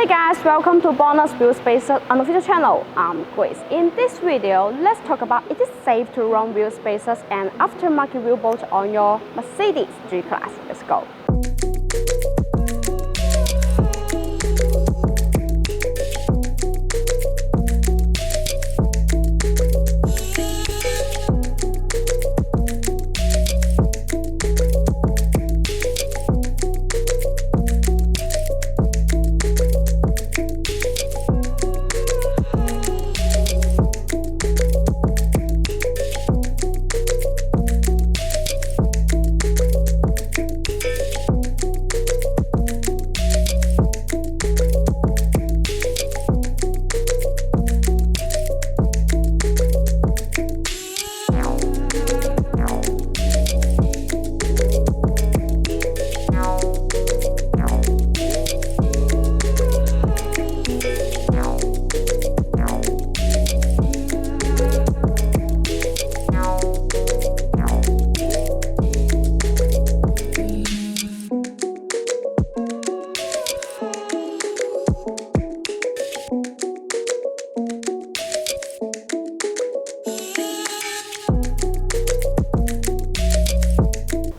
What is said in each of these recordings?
Hey guys, welcome to Bonus Wheel Spacers unofficial channel. I'm Grace. In this video, let's talk about it is safe to run wheel spacers and aftermarket wheel bolts on your Mercedes G-Class. Let's go.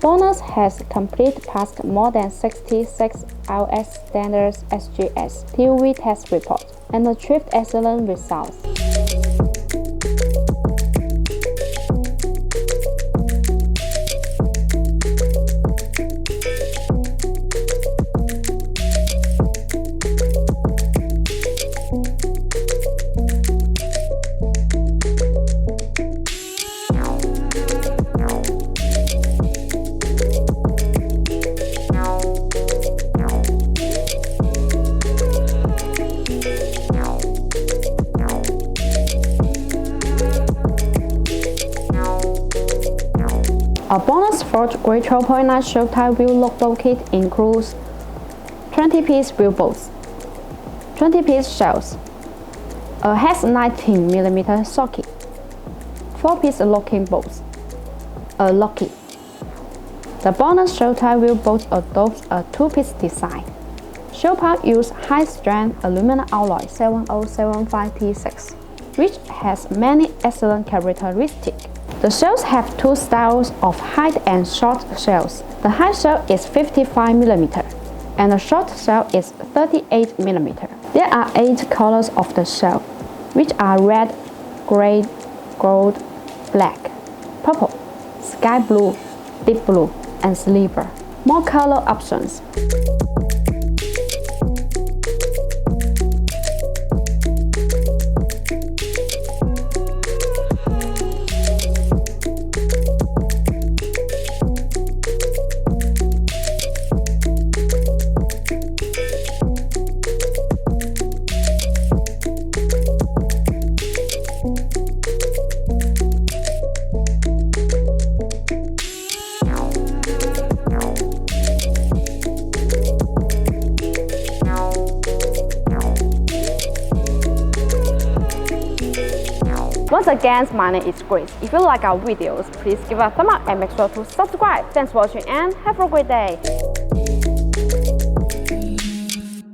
BONOSS has completed passed more than 66 LS standards SGS TUV test reports and achieved excellent results. A BONOSS Forged Grade 12.9 show type wheel lock bolt kit includes 20-piece wheel bolts, 20-piece shells, a hex 19mm socket, 4-piece locking bolts, a lock kit. The BONOSS show type wheel bolt adopts a 2-piece design. Show part uses high-strength aluminum alloy 7075T6, which has many excellent characteristics. The shells have two styles of high and short shells. The high shell is 55mm and the short shell is 38mm. There are 8 colors of the shell, which are red, gray, gold, black, purple, sky blue, deep blue, and silver. More color options. Once again, my name is Grace. If you like our videos, please give a thumbs up and make sure to subscribe. Thanks for watching and have a great day.